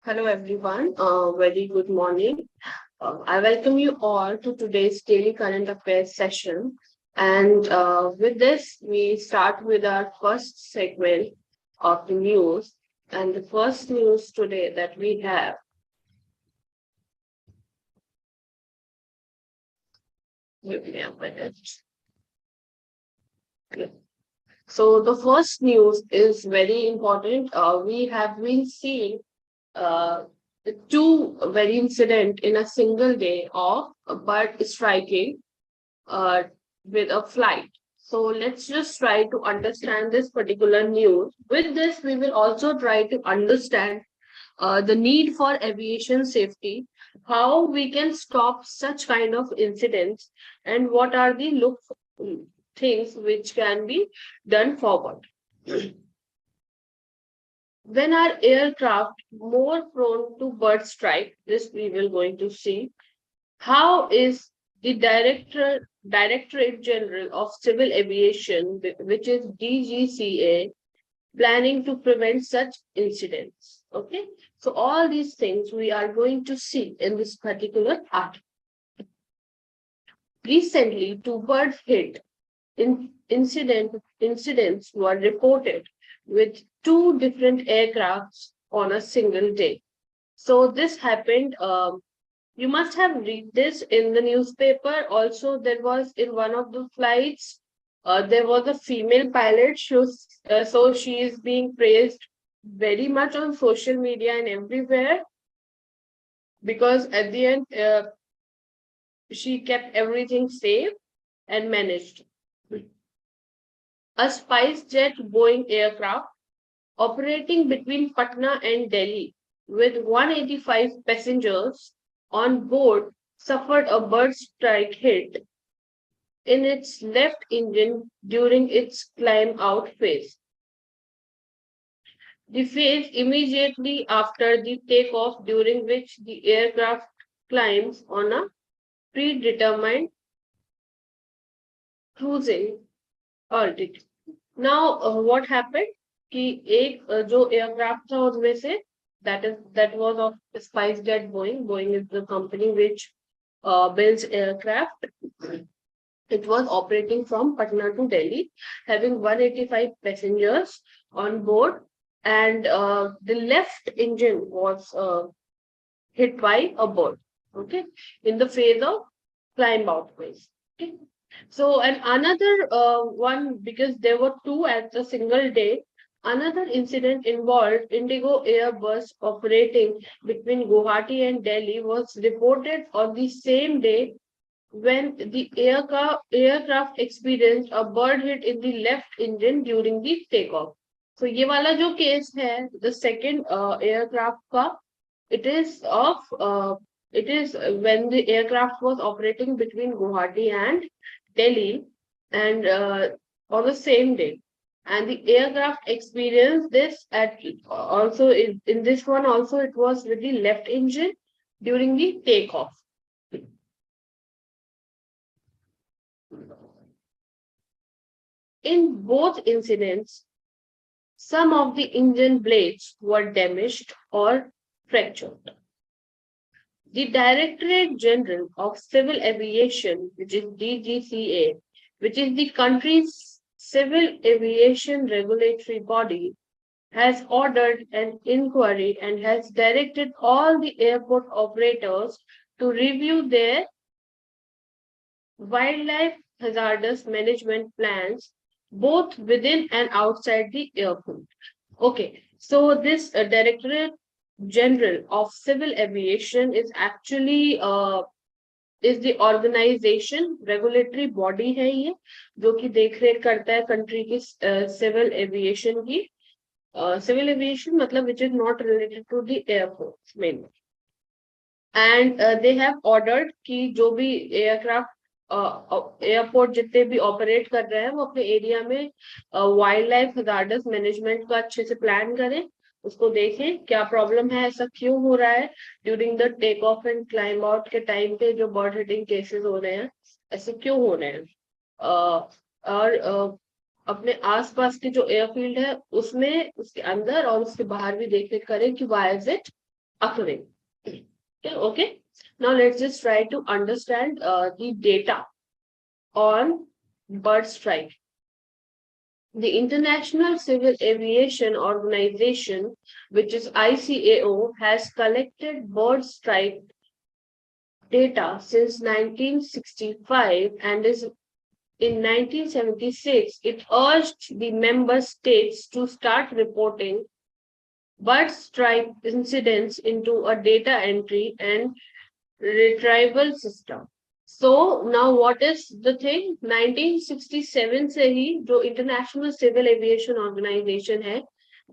Hello, everyone. Very good morning. I welcome you all to today's daily current affairs session. And with this, we start with our first segment of the news. And the first news today that we have. Give me a minute. Okay. So the first news is very important. We have been seeing uh, two very incident in a single day of bird striking uh, with a flight. So let's just try to understand this particular news. With this, we will also try to understand the need for aviation safety, how we can stop such kind of incidents, and what are the things which can be done forward. When are aircraft more prone to bird strike? This we will going to see. How is the Directorate General of Civil Aviation, which is DGCA, planning to prevent such incidents? Okay, so all these things we are going to see in this particular article. Recently, two bird hit incidents were reported with two different aircrafts on a single day. So this happened. You must have read this in the newspaper. Also, there was in one of the flights, there was a female pilot. So she is being praised very much on social media and everywhere because at the end, she kept everything safe and managed. A SpiceJet Boeing aircraft operating between Patna and Delhi with 185 passengers on board suffered a bird strike hit in its left engine during its climb out phase. The phase immediately after the takeoff, during which the aircraft climbs on a predetermined cruising altitude. Now, what happened? कि एक जो aircraft था उनमें से that was of SpiceJet Boeing. Boeing is the company which builds aircraft. It was operating from Patna to Delhi, having 185 passengers on board, and the left engine was hit by a bird. Okay, in the phase of climb out phase. Okay. So, and another one, because there were two at a single day, another incident involved Indigo Airbus operating between Guwahati and Delhi was reported on the same day when the aircraft experienced a bird hit in the left engine during the takeoff. So, ये वाला जो case है, the second aircraft का, it is when the aircraft was operating between Guwahati and Delhi, and on the same day. And the aircraft experienced this at also in this one also it was with the left engine during the takeoff. In both incidents, some of the engine blades were damaged or fractured. The Directorate General of Civil Aviation, which is DGCA, which is the country's civil aviation regulatory body, has ordered an inquiry and has directed all the airport operators to review their wildlife hazardous management plans, both within and outside the airport. Okay, so this Directorate General of Civil Aviation is actually is the organization, regulatory body है ये, जो कि देख रेख करता है country की civil aviation की. Civil aviation मतलब which is not related to the airports mainly. And they have ordered कि जो भी aircraft एयरपोर्ट जितने भी ऑपरेट कर रहे हैं वो अपने एरिया में वाइल्ड लाइफ हजार्डस मैनेजमेंट का अच्छे से प्लान करें, उसको देखें क्या प्रॉब्लम है, ऐसा क्यों हो रहा है during the take off and climb out के टाइम पे जो बर्ड हिटिंग केसेस हो रहे हैं ऐसे क्यों हो रहे हैं, और अपने आसपास के जो एयरफील्ड है उसमें उसके अंदर और उसके बाहर भी देख रेख करें कि why is it occurring. Okay. Now let's just try to understand the data on Birthstrike. The International Civil Aviation Organization, which is ICAO, has collected Birthstrike data since 1965, and is in 1976 it urged the member states to start reporting Birthstrike incidents into a data entry and retrieval system. So now what is the thing? 1967 से ही जो International Civil Aviation Organization है,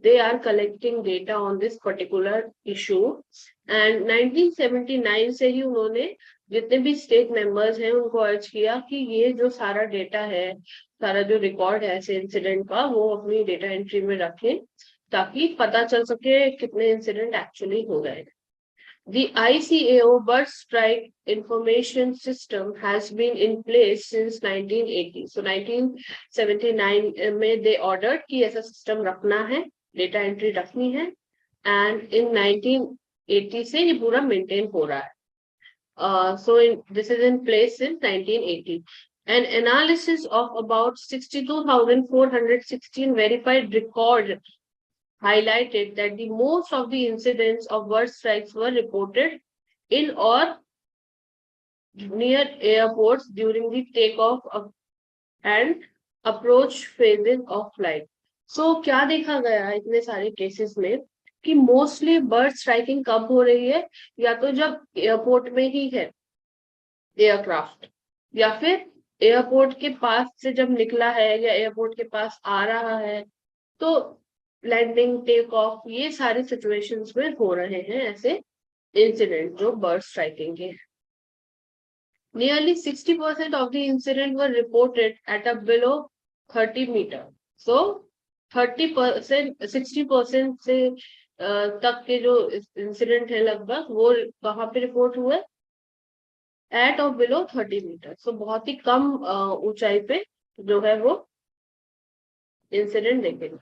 they are collecting data on this particular issue, and 1979 से ही उन्होंने जितने भी state members हैं उनको अर्ज किया कि ये जो सारा डेटा है, सारा जो रिकॉर्ड है ऐसे इंसिडेंट का, वो अपनी डेटा एंट्री में रखें ताकि पता चल सके कितने इंसिडेंट एक्चुअली हो गए. The ICAO Birthstrike Information System has been in place since 1980. So 1979 में they ordered कि ऐसा system रखना है, data entry रखनी है, and in 1980 से ये पूरा maintain हो रहा है. This is in place since 1980. An analysis of about 62,416 verified records highlighted that the most of the incidents of bird strikes were reported in or near airports during the takeoff and approach phases of flight. So क्या देखा गया है इतने सारे cases में कि mostly bird striking कब हो रही है, या तो जब एयरपोर्ट में ही है एयरक्राफ्ट, या फिर एयरपोर्ट के पास से जब निकला है या एयरपोर्ट के पास आ रहा है, तो लैंडिंग टेक ऑफ, ये सारी सिचुएशंस में हो रहे हैं ऐसे इंसिडेंट जो बर्ड स्ट्राइकिंग के. Nearly 60% of the incident were reported at a below 30 meter. So 30%, 60% से तक के जो इंसिडेंट है लगभग वो कहाँ पे रिपोर्ट हुए? At or below 30 meter. So बहुत ही कम ऊंचाई पे जो है वो इंसिडेंट देखेंगे.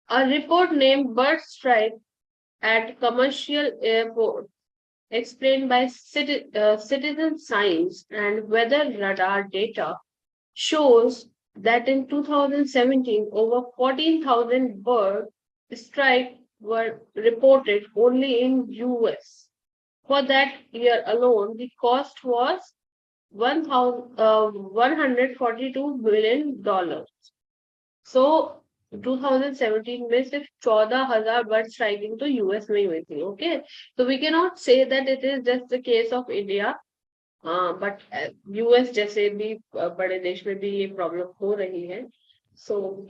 A report named Birthstrike at commercial airport, explained by citizen science and weather radar data, shows that in 2017 over 14,000 bird strikes were reported only in US. For that year alone, the cost was $142 billion. So 2017 में सिर्फ 14,000 bird striking तो US में ही हुई थी. Okay, तो we can not say that it is just the case of India, but US जैसे भी बड़े देश में भी ये प्रॉब्लम हो रही है. सो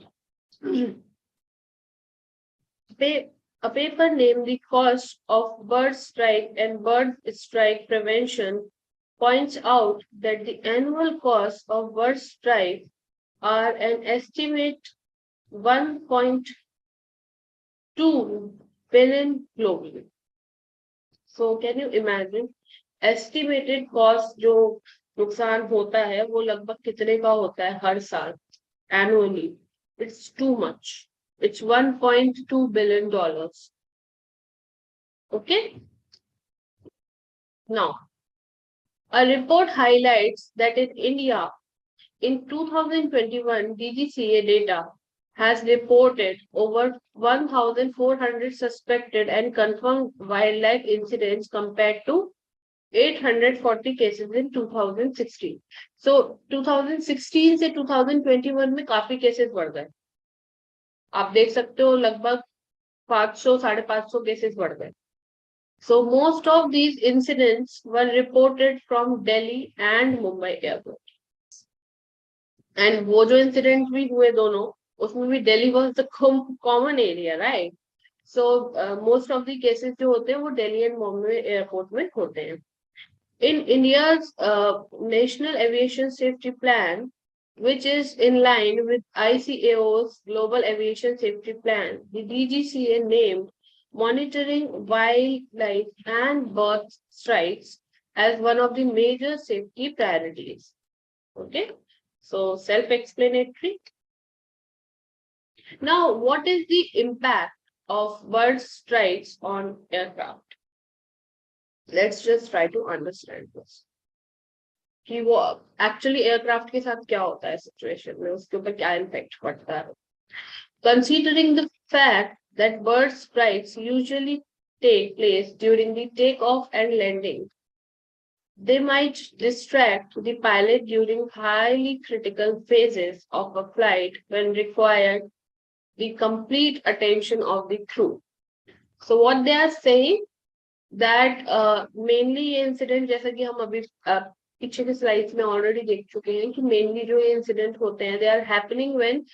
a paper named The Cost of Bird Strike and Bird Strike Prevention points out that the annual cost of bird strike are an estimate 1.2 billion globally. So can you imagine estimated cost जो नुकसान होता है वो लगभग कितने का होता है हर साल annually? It's too much. It's $1.2 billion. Okay. Now, a report highlights that in India, in 2021, DGCA data has reported over 1,400 suspected and confirmed wildlife incidents compared to 840 cases in 2016. So 2016 से 2021 में काफी केसेस बढ़ गए. आप देख सकते हो लगभग 500-550 केसेस बढ़ गए. So most of these incidents were reported from Delhi and Mumbai airport. And वो जो incidents भी हुए दोनों, उसमें भी Delhi was the common area, right? So most of the cases जो होते हैं वो Delhi and Mumbai airport में होते हैं. In India's National Aviation Safety Plan, which is in line with ICAO's Global Aviation Safety Plan, the DGCA named monitoring wildlife and bird strikes as one of the major safety priorities. Okay, so self-explanatory. Now, what is the impact of bird strikes on aircraft. Let's just try to understand this. कि वो actually aircraft के साथ क्या होता है situation में, उसके ऊपर क्या इम्पैक्ट पड़ता है. Considering the fact that bird strikes usually take place during the takeoff and landing, they might distract the pilot during highly critical phases of a flight when required the complete attention of the crew. So what they are saying that mainly ये incident, जैसा कि हम अभी पीछे के slides में already देख चुके हैं कि मेनली जो ये इंसिडेंट होते हैं they are happening when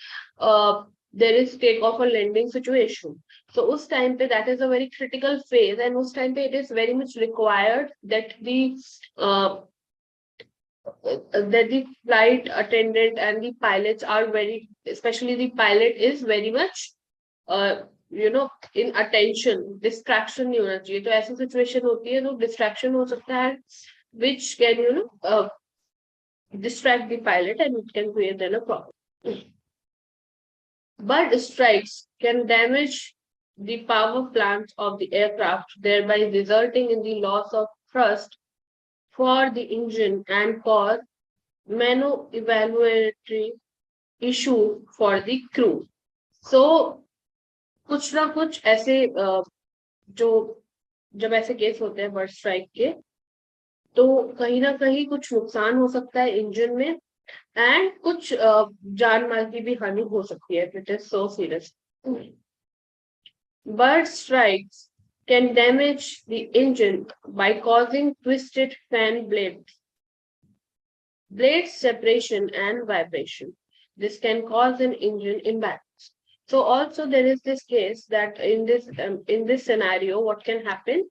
there is take off or landing situation. So उस time पे that is a very critical phase, and उस time पे it is very much required that the flight attendant and the pilots are very, especially the pilot is very much in attention. Distraction नहीं होना चाहिए. तो ऐसी situation होती है तो distraction हो सकता है which can distract the pilot and it can create then a problem. Bird strikes can damage the power plants of the aircraft, thereby resulting in the loss of thrust for the engine and cause manoeuvre issue for the crew. So कुछ ना कुछ ऐसे जो जब ऐसे case होते हैं bird strike के, तो कहीं ना कहीं कुछ नुकसान हो सकता है इंजन में एंड कुछ जान माल की भी हानि हो सकती है. It is so serious. Bird strikes can damage the engine by causing twisted fan blade separation and vibration. This can cause an engine imbalance. So also there is this case that in this scenario what can happen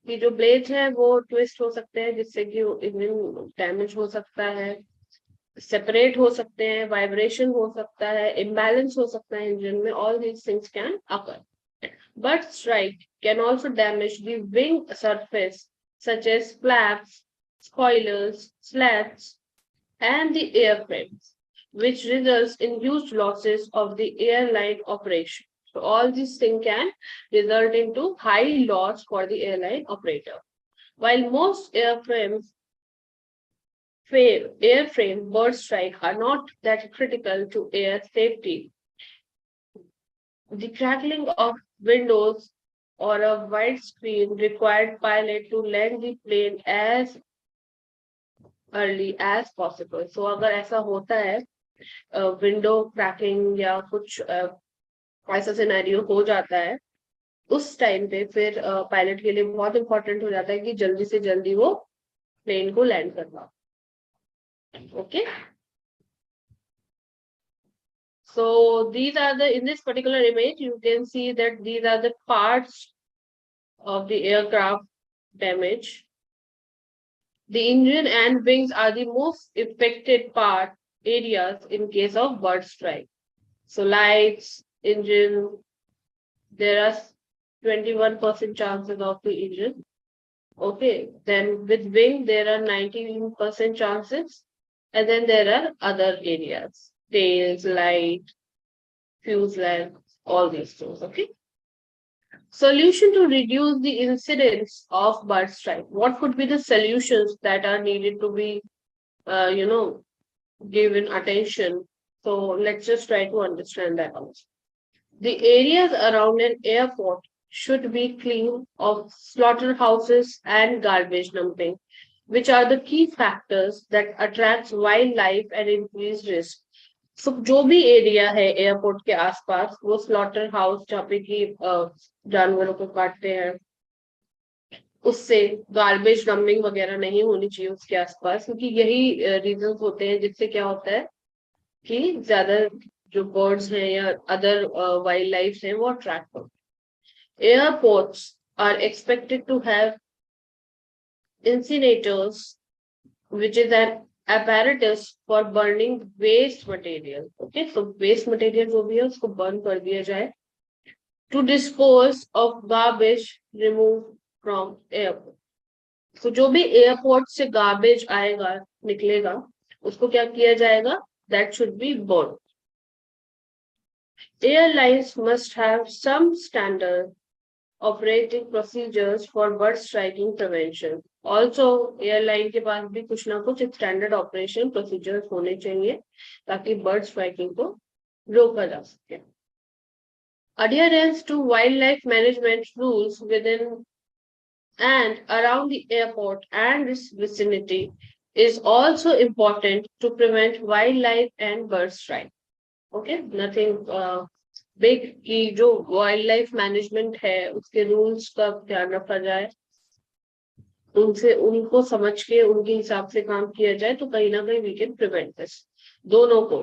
कि जो blades हैं वो twist हो सकते हैं जिससे कि engine damage हो सकता है, सेपरेट हो सकते हैं, वाइब्रेशन हो सकता है, इम्बैलेंस हो सकता है इंजन में. All these things can occur. But strike can also damage the wing surface such as flaps, spoilers, slats and the airframes, which results in huge losses of the airline operation. So all these things can result into high loss for the airline operator. While most airframe bird strike are not that critical to air safety, the crackling of windows or a windscreen required pilot to land the plane as early as possible. So अगर ऐसा होता है window cracking या कुछ ऐसा scenario हो जाता है उस टाइम पे फिर पायलट के लिए बहुत इंपॉर्टेंट हो जाता है कि जल्दी से जल्दी वो प्लेन को लैंड करना. Okay. So these are in this particular image you can see that these are the parts of the aircraft damage. The engine and wings are the most affected areas in case of bird strike. So lights, engine, there are 21% chances of the engine. Okay, then with wing there are 19% chances, and then there are other areas, tails, light, fuselage, all these things. Okay. Solution to reduce the incidence of bird strike. What could be the solutions that are needed to be, given attention? So let's just try to understand that also. The areas around an airport should be clean of slaughterhouses and garbage dumping, which are the key factors that attracts wildlife and increase risk. So जो भी area है airport के आसपास वो slaughter house जहाँ पे की जानवरों को काटते हैं उससे गार्बेज डंपिंग वगैरह नहीं होनी चाहिए उसके आसपास, क्योंकि यही रीजंस होते हैं जिससे क्या होता है कि ज्यादा जो बर्ड्स हैं या अदर वाइल्ड लाइफ हैं वो अट्रैक्ट होते हैं. Airports are expected to have incinerators which is an apparatus for burning waste material. Okay, so waste material जो भी है उसको burn कर दिया जाए to dispose of garbage removed from airport. So जो भी एयरपोर्ट से garbage आएगा निकलेगा उसको क्या किया जाएगा, that should be burned. Airlines must have some standard operating procedures for bird striking prevention. Also, airline के पास भी कुछ ना कुछ स्टैंडर्ड ऑपरेशन प्रोसीजर्स होने चाहिए ताकि बर्ड स्ट्राइकिंग को रोका जा सके. Adherence to wildlife management rules within and around the airport and its vicinity is also important to prevent wildlife and bird strike. Okay, nothing big कि जो वाइल्ड लाइफ मैनेजमेंट है उसके रूल्स का ध्यान रखा जाए, उनसे उनको समझ के उनके हिसाब से काम किया जाए तो कहीं ना कहीं वी कैन प्रिवेंट दिस. दोनों को,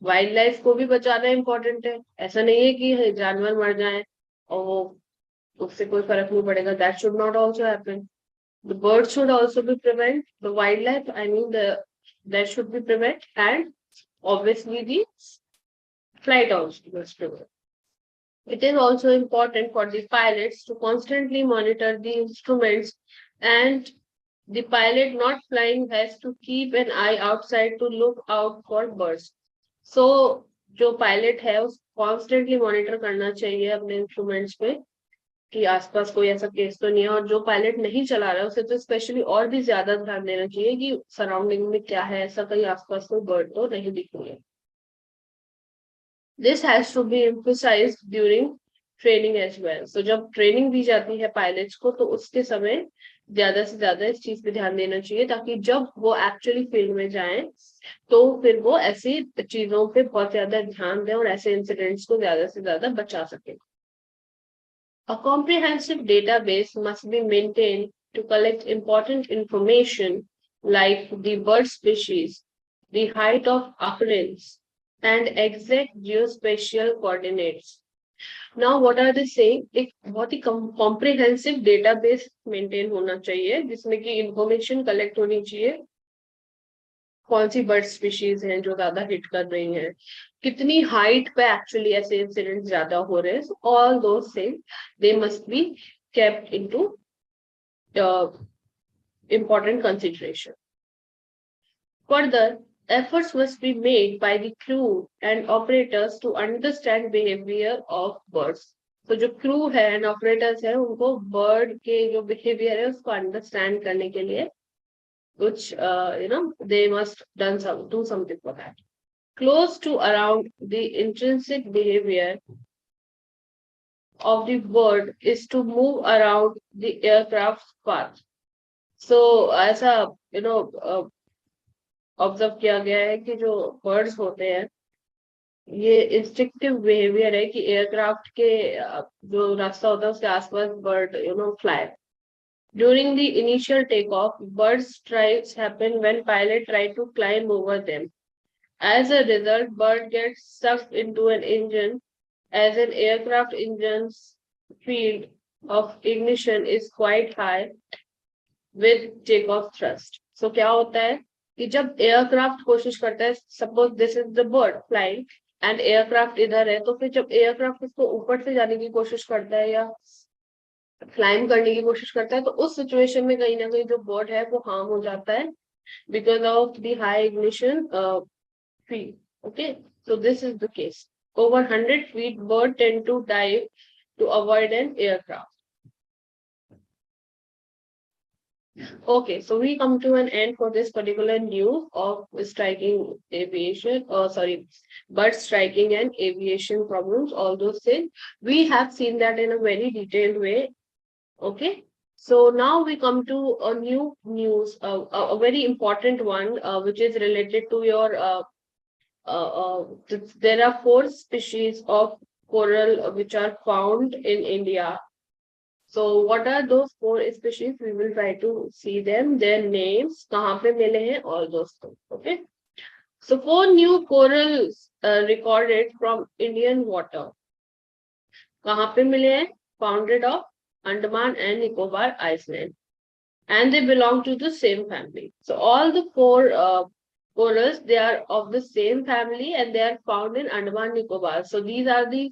वाइल्ड लाइफ को भी बचाना इम्पोर्टेंट है. ऐसा नहीं है कि जानवर मर जाए और वो उससे कोई फर्क नहीं पड़ेगा. That should not also happen. The birds should also be prevent. The wildlife, I mean, that should be prevent, and obviously the flight also must prevent. It is also important for the pilots to constantly monitor the instruments, and the pilot not flying has to keep an eye outside to look out for birds. So, जो pilot है उसको constantly monitor करना चाहिए अपने instruments पे कि आसपास कोई ऐसा केस तो नहीं है. और जो पायलट नहीं चला रहा है उसे तो स्पेशली और भी ज्यादा ध्यान देना चाहिए कि सराउंडिंग में क्या है, ऐसा कहीं आसपास कोई बर्ड तो नहीं दिख रही है. This has to be emphasized during training as well. So जब ट्रेनिंग दी जाती है पायलट्स को तो उसके समय ज्यादा से ज्यादा इस चीज पे ध्यान देना चाहिए ताकि जब वो एक्चुअली फील्ड में जाएं तो फिर वो ऐसी चीजों पे बहुत ज्यादा ध्यान दें और ऐसे इंसिडेंट्स को ज्यादा से ज्यादा बचा सके. A comprehensive database must be maintained to collect important information like the bird species, the height of occurrence, and exact geospatial coordinates. Now, what are they saying? एक बहुत ही comprehensive database maintain होना चाहिए जिसमें कि information collect होनी चाहिए. कौन सी bird species हैं जो ज्यादा हिट कर रही हैं, कितनी हाइट पे एक्चुअली ऐसे इंसिडेंट ज्यादा हो रहे हैं. All those things they must be kept into important consideration. Further, efforts must be made by the crew and operators to understand behavior of birds. तो जो crew है and operators है उनको bird के जो behavior है उसको understand करने के लिए which they must do something for that. Close to around the intrinsic behavior of the bird is to move around the aircraft path. So ऐसा ऑब्जर्व किया गया है कि जो बर्ड्स होते हैं ये इंस्टिंक्टिव बिहेवियर है कि एयरक्राफ्ट के जो रास्ता होता है उसके आसपास bird fly. During the initial takeoff, bird strikes happen when pilot try to climb over them. As a result, bird gets sucked into an engine as an aircraft engine's field of ignition is quite high with takeoff thrust. So क्या होता है कि जब aircraft कोशिश करता है, suppose this is the bird flying and aircraft इधर है, तो फिर जब एयरक्राफ्ट इसको ऊपर से जाने की कोशिश करता है या क्लाइम करने की कोशिश करता है तो उस सिचुएशन में कहीं ना कहीं जो बर्ड है वो हार्म हो जाता है because of the high ignition field. Okay, so this is the case. Over 100 feet, bird tend to dive to avoid an aircraft. Okay, so we come to an end for this particular news of striking aviation, bird striking and aviation problems, all those things. We have seen that in a very detailed way. Okay, so now we come to a new news, a very important one, which is related to your, there are 4 species of coral which are found in India. So what are those 4 species? We will try to see them, their names, kahan pe mile hain, all those things. Okay, so 4 new corals recorded from Indian water. Kahan pe mile hain? Founded of Andaman and Nicobar Island, and they belong to the same family. So all the 4 corals, they are of the same family and they are found in Andaman Nicobar. So these are the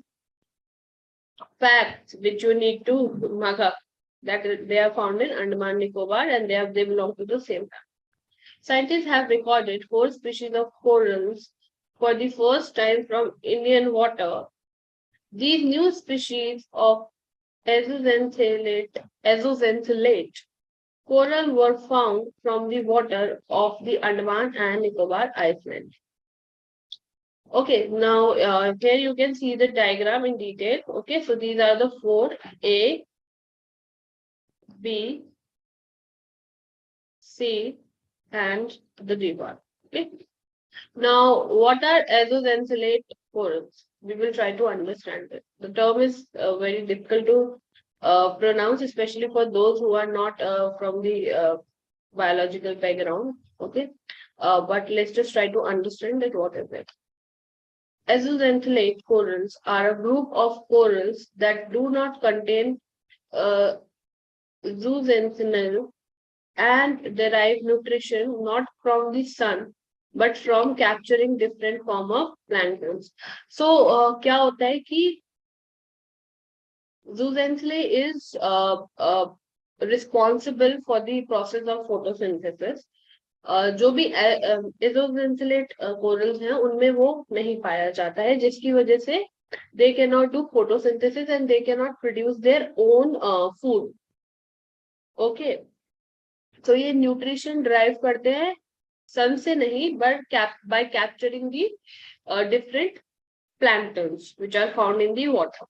facts which you need to mark up, that they are found in Andaman Nicobar and they belong to the same family. Scientists have recorded 4 species of corals for the first time from Indian water These new species of azozanthalate coral were found from the water of the Andaman and Nicobar Islands. Okay, now here you can see the diagram in detail. Okay, so these are the four: A, B, C, and the D one. Okay. Now, what are azothensalate corals? We will try to understand it. The term is very difficult to pronounce, especially for those who are not from the biological background. Okay, but let's just try to understand that what is it. Azothensalate corals are a group of corals that do not contain uh, zooxanthellae and derive nutrition not from the sun but from capturing different form of planktons. So क्या होता है कि zooxanthellae is responsible for the process of photosynthesis. जो भी एजोजेंसिलेट corals हैं उनमें वो नहीं पाया जाता है, जिसकी वजह से they cannot do photosynthesis and they cannot produce their own food. Okay, तो ये न्यूट्रिशन ड्राइव करते हैं सन से नहीं, but by capturing the different planktons which are found in the water.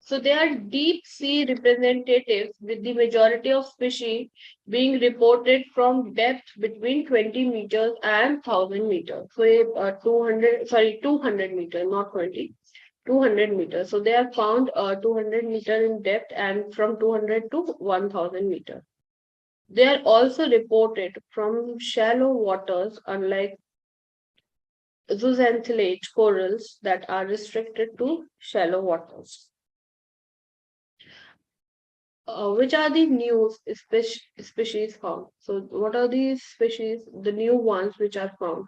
So they are deep sea representatives, with the majority of species being reported from depth between 20 meters and 1000 meters. So 200 meters, not 20, 200 meters. So they are found 200 meters in depth and from 200 to 1000 meters. They are also reported from shallow waters, unlike zooxanthellate corals that are restricted to shallow waters. Which are the new species found? So what are these species, the new ones which are found?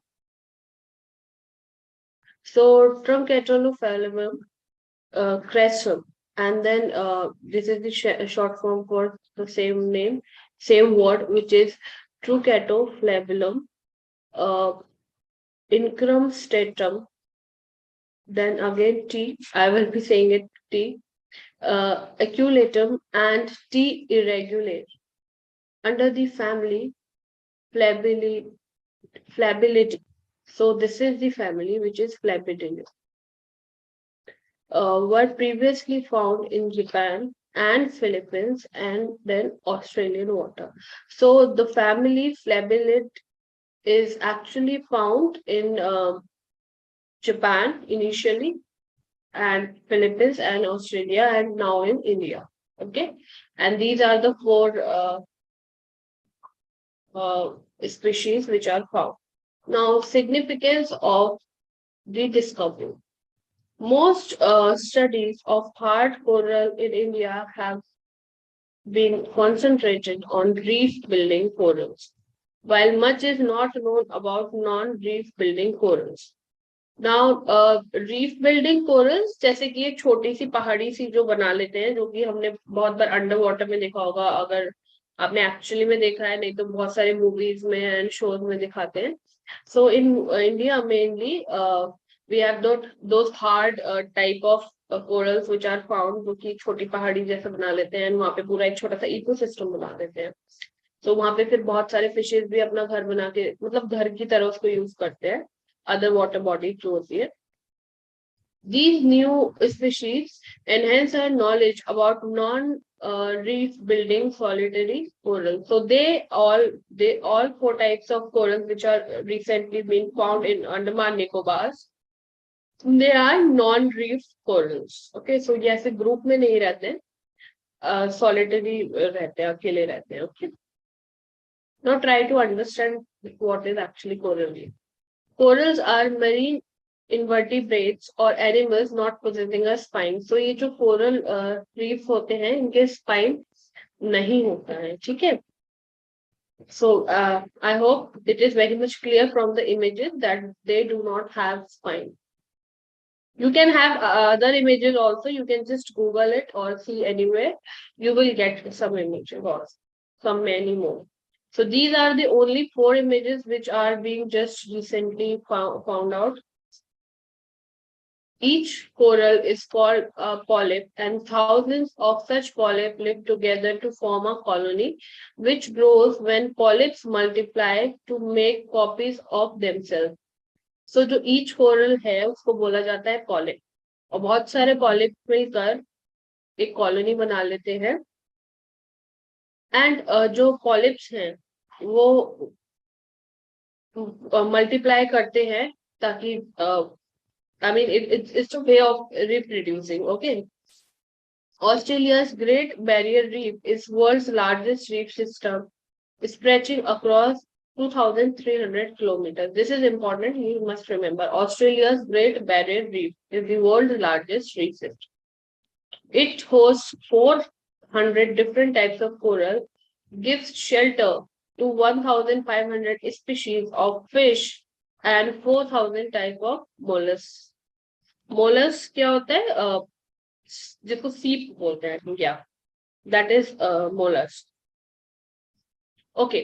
So Truncatulophyllum crescent, and then this is the short form for the same name, same word, which is Truncatophlebulum, incrustatum, then again T, I will be saying it T, aculatum, and T irregulare, under the family Flabellid. So this is the family which is Flabellid. Were previously found in Japan and Philippines and then Australian water. So the family Flabellid is actually found in Japan initially, and Philippines and Australia, and now in India. Okay, and these are the four species which are found. Now, significance of the discovery. Most studies of hard coral in India have been concentrated on reef building corals, while much is not known about non-reef building corals. Now, reef building corals, जैसे कि एक छोटी सी पहाड़ी सी जो बना लेते हैं, जो कि हमने बहुत बार अंडर वाटर में देखा होगा, अगर आपने एक्चुअली में देखा है, नहीं तो बहुत सारे मूवीज में एंड शोज में दिखाते हैं. So in India mainly, we have those hard type of corals which are found, जो कि छोटी पहाड़ी जैसा बना लेते हैं, वहां पे पूरा एक छोटा सा इकोसिस्टम बना देते हैं. तो वहां पे फिर बहुत सारे फिशेज भी अपना घर बना के, मतलब घर की तरह उसको यूज करते हैं, other water bodies जो होती है. These new species enhance our knowledge about non-reef building solitary corals. So they all four types of corals which are recently been found in Andaman Nicobars, they are non-reef corals. Okay, so ये ऐसे group में नहीं रहते हैं, solitary रहते हैं, अकेले रहते हैं. Okay, now try to understand what is actually coral reef. Corals are marine invertebrates or animals not possessing a spine. So ये जो coral reef होते हैं, इनके spine नहीं होता है, ठीक है? So I hope it is very much clear from the images that they do not have spine. You can have other images also. You can just Google it or see anywhere. You will get some images or some many more. So these are the only four images which are being just recently found out. Each coral is called a polyp, and thousands of such polyps live together to form a colony, which grows when polyps multiply to make copies of themselves. So जो each coral है उसको बोला जाता है polyp, और बहुत सारे polyp मिलकर एक colony बना लेते हैं. एंड जो polyps हैं वो मल्टीप्लाई करते हैं ताकि I mean, it's a way of reproducing. Okay. Australia's Great Barrier Reef is world's largest reef system, stretching across 2,300 kilometers. This is important. You must remember. Australia's Great Barrier Reef is the world's largest reef system. It hosts 400 different types of coral, gives shelter to 1,500 species of fish and 4,000 type of mollusks. मोलस क्या होता है जिसको सीप बोलते हैं क्या that is mollusc okay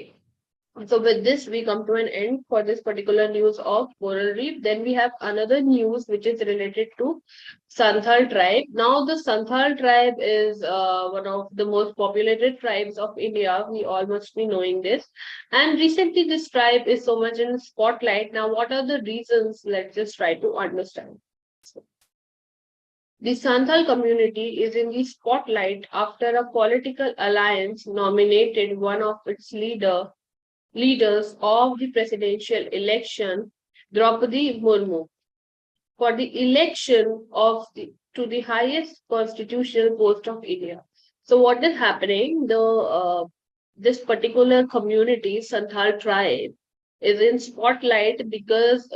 so with this we come to an end for this particular news of coral reef. Then we have another news which is related to Santhal tribe. Now the Santhal tribe is one of the most populated tribes of India. We all must be knowing this, and recently this tribe is so much in spotlight. Now what are the reasons? Let's just try to understand. The Santhal community is in the spotlight after a political alliance nominated one of its leaders of the presidential election, Draupadi Murmu, for the election to the highest constitutional post of India. So what is happening? This particular community, Santhal tribe, is in spotlight because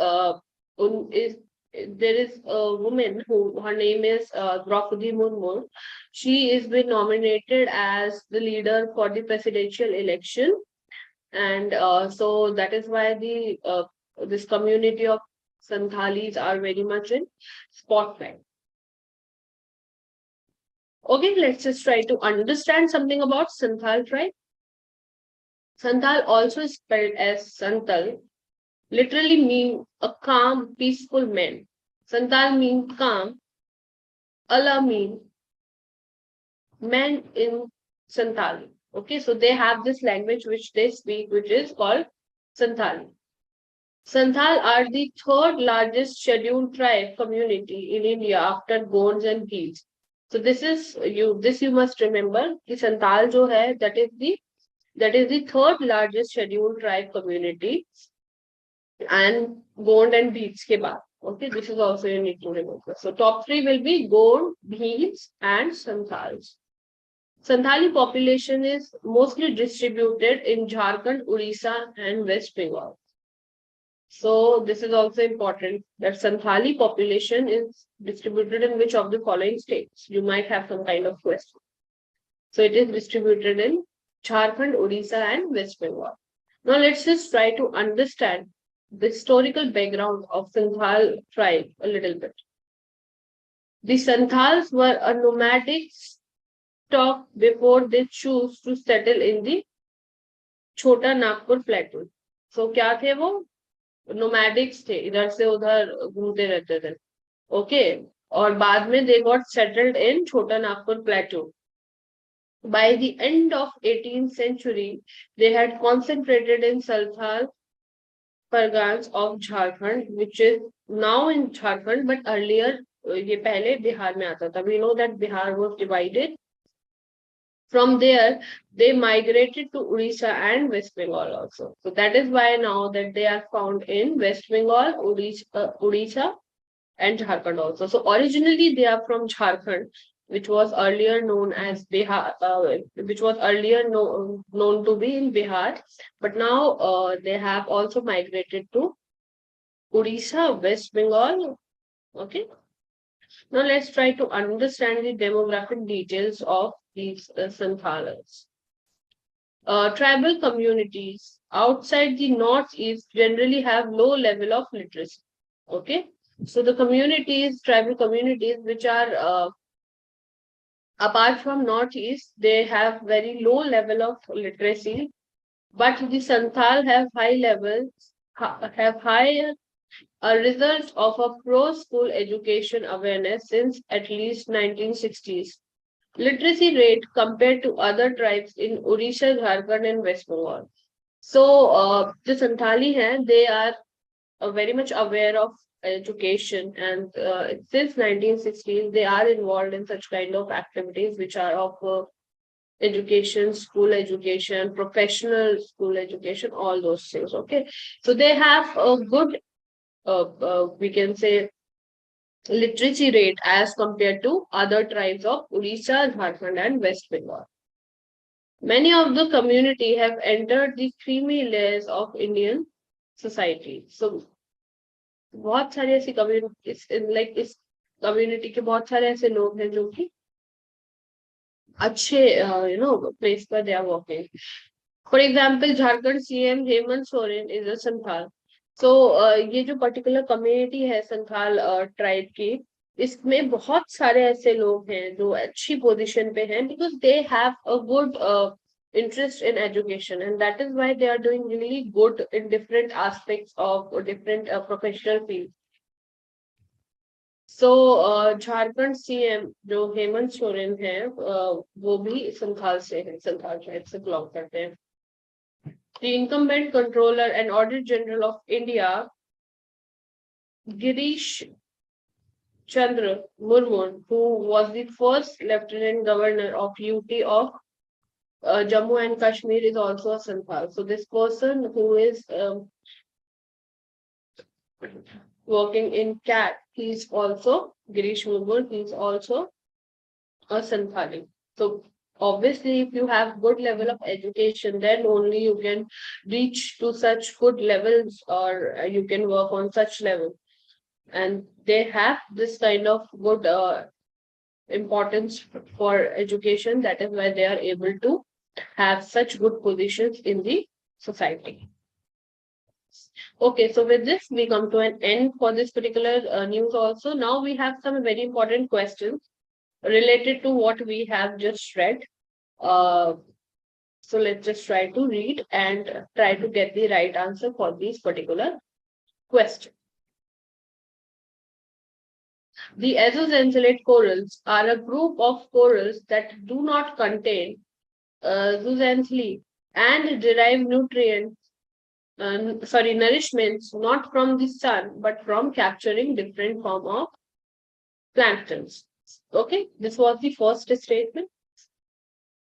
there is a woman who her name is Draupadi Murmu. She is been nominated as the leader for the presidential election, and so that is why this community of Santhalis are very much in spotlight. Okay, let's just try to understand something about Santhal tribe. Santhal, also spelled as Santal, literally mean a calm, peaceful man. Santal means calm. Allah means man in Santali. Okay, so they have this language which they speak, which is called Santali. Santhal are the third largest scheduled tribe community in India after Gonds and Bhils. So this you must remember. The Santhal jo hai, that is the third largest scheduled tribe community, and Gond and Bhils ke baad. Okay, this is also you need to remember. So top three will be Gond, Bhils, and Santhals. Santhali population is mostly distributed in Jharkhand, Odisha, and West Bengal. So this is also important that Santhali population is distributed in which of the following states? You might have some kind of question. So it is distributed in Jharkhand, Odisha, and West Bengal. Now let's just try to understand the historical background of Santhal tribe a little bit. The Santhals were a nomadic stock before they chose to settle in the Chota Nagpur plateau. So क्या थे वो? Nomadics थे, इधर से उधर घूमते रहते थे. Okay, और बाद में they got settled in Chota Nagpur plateau. By the end of 18th century, they had concentrated in Santhal Pargans of Jharkhand, which is now in Jharkhand, but earlier ये पहले बिहार में आता था. We know that Bihar was divided. From there, they migrated to Odisha and West Bengal also. So that is why now that they are found in West Bengal, Odisha, and Jharkhand also. So originally they are from Jharkhand, which was earlier known as Bihar, which was earlier known to be in Bihar, but now they have also migrated to Odisha, West Bengal. Okay. Now let's try to understand the demographic details of these Santhalas. Tribal communities outside the northeast generally have low level of literacy. Okay, so the tribal communities which are apart from northeast, they have very low level of literacy, but the Santhal have higher a result of a pro-school education awareness since at least 1960s. Literacy rate compared to other tribes in Odisha, Jharkhand, and West Bengal. So, the Santali hai, they are very much aware of education, and since 1960s, they are involved in such kind of activities which are of education, school education, professional school education, all those things. Okay, so they have a good, we can say, literacy rate as compared to other tribes of Odisha, Jharkhand, and West Bengal. Many of the community have entered the creamy layers of Indian society. So, बहुत सारी ऐसी community like इस community के बहुत सारे ऐसे लोग हैं जो कि अच्छे प्लेस पर they are working. For example Jharkhand CM Hemant Soren is a Santhal. So ये जो पर्टिकुलर कम्युनिटी है संथाल ट्राइब की, इसमें बहुत सारे ऐसे लोग हैं जो अच्छी पोजीशन पे हैं because they have a good interest in education, and that is why they are doing really good in different aspects of different professional fields. So Jharkhand CM जो हेमंत सोरेन है वो भी संथाल से है, संथाल ट्राइब से बिलोंग करते हैं. The incumbent controller and auditor general of India, Girish Chandra Murmu, who was the first lieutenant governor of UT of Jammu and Kashmir, is also a Santhal. So this person who is working in CAT, he is also Girish Murmu. He is also a Santhali. So obviously, if you have good level of education, then only you can reach to such good levels, or you can work on such level. And they have this kind of good importance for education. That is why they are able to have such good positions in the society. Okay, so with this, we come to an end for this particular news also. Now we have some very important questions related to what we have just read. So let's just try to read and try to get the right answer for these particular questions. The azozanthellate corals are a group of corals that do not contain zooxanthellae and derive nourishments not from the sun but from capturing different form of planktons. Okay, this was the first statement.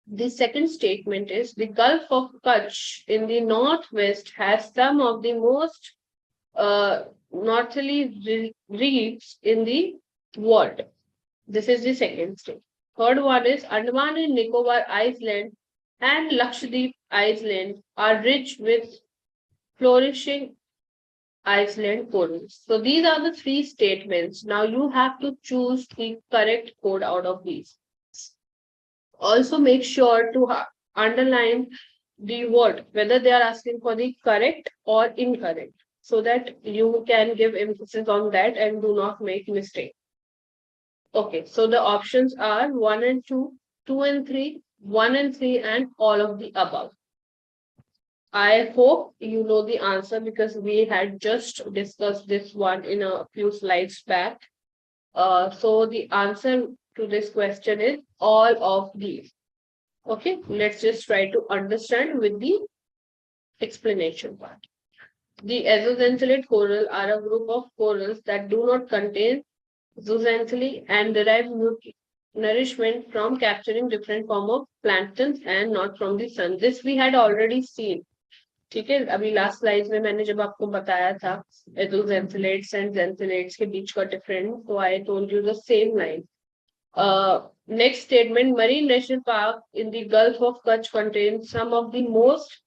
The second statement is the Gulf of Kutch in the northwest has some of the most northerly reefs in the world. This is the second statement. Third one is Andaman and Nicobar Island and Lakshadweep Island are rich with flourishing island corals. So these are the three statements. Now you have to choose the correct code out of these. Also make sure to underline the word, whether they are asking for the correct or incorrect, so that you can give emphasis on that and do not make mistake. Okay, so the options are 1 and 2, 2 and 3, 1 and 3, and all of the above. I hope you know the answer because we had just discussed this one in a few slides back. So the answer to this question is all of these. Okay, let's just try to understand with the explanation part. The azozanthellate coral are a group of corals that do not contain zooxanthellae and derive nourishment from capturing different form of planktons and not from the sun. This we had already seen. ठीक है, अभी last slide में मैंने जब आपको बताया था एजोजेंथेलेट्स and जेंथेलेट्स के बीच का डिफरेंस, तो I told you the same line. Next statement, Marine National Park in the Gulf of Kutch contains some of the most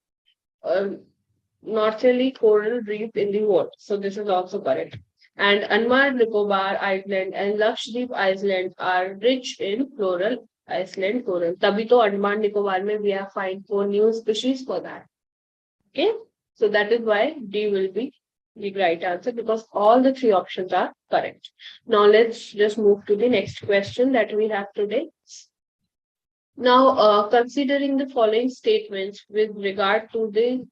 northerly coral reef in the world. So this is also correct. And Andaman Nicobar Island and Lakshadweep Island are rich in floral island coral. तभी तो Andaman Nicobar में we have find 4 new species for that. Okay, so that is why D will be the right answer because all the 3 options are correct. Now let's just move to the next question that we have today. Now, considering the following statements with regard to the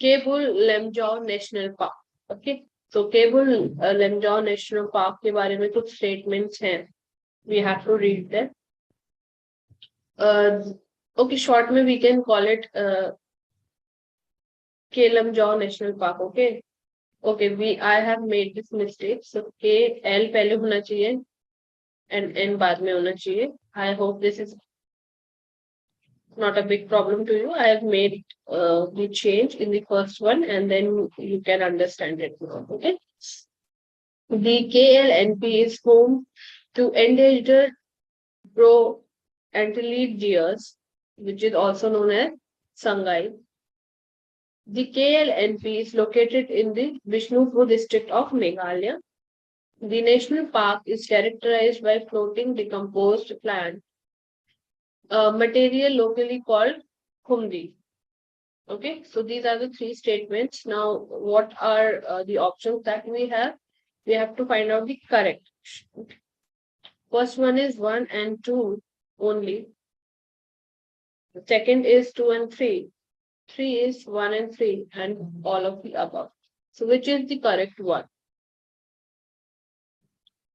Kabul Lemjaw National Park. Okay, So Keibul Lamjao national park के बारे में कुछ statements हैं. We have to read them. Okay, short में we can call it Kelamjaw National Park. Okay. Okay, I have made this mistake. So KL पहले होना चाहिए and N बाद में होना चाहिए. I hope this is not a big problem to you. I have made the change in the first one and then you can understand it more. Okay. The KLNP is home to endangered Antillean deers, which is also known as Sangai. The KLNP is located in the Bishnupur district of Meghalaya. The national park is characterized by floating decomposed plant material locally called khumdi. Okay, so these are the three statements. Now, what are the options that we have? We have to find out the correct. First one is 1 and 2 only. The second is 2 and 3. 3 is 1 and 3 and all of the above. So which is the correct one?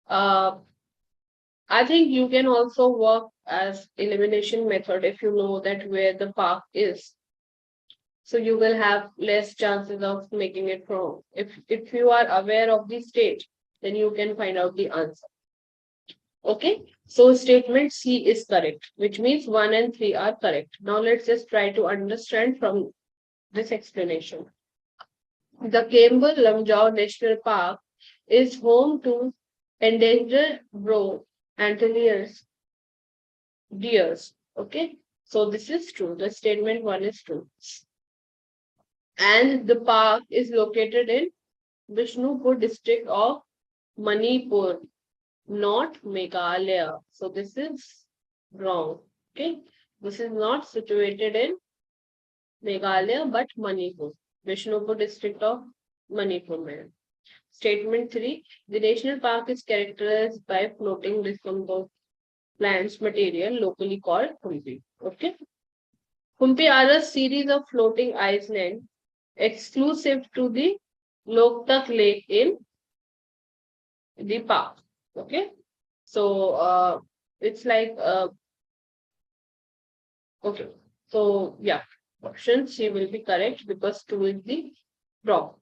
I think you can also work as elimination method if you know that where the park is. So you will have less chances of making it wrong. If you are aware of the state, then you can find out the answer. Okay, so statement C is correct, which means 1 and 3 are correct. Now let's just try to understand from this explanation. The Kembel Lamjau National Park is home to endangered Antillean deers. Okay, so this is true. The statement 1 is true. And the park is located in Bishnupur district of Manipur, not Meghalaya. So this is wrong. Okay, this is not situated in Meghalaya but Manipur, Bishnupur district of Manipur. Statement 3. The national park is characterized by floating decomposed plants material locally called Humpi. Okay. Humpi are a series of floating islands exclusive to the Loktak Lake in the park. Okay. So it's like okay. So yeah, option C will be correct because 2 is the wrong.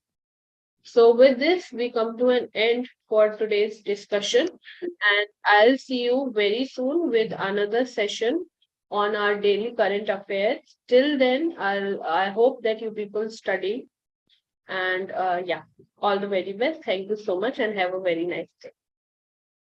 So with this, we come to an end for today's discussion, and I'll see you very soon with another session on our daily current affairs. Till then, I hope that you people study, and yeah, all the very best. Thank you so much and have a very nice day.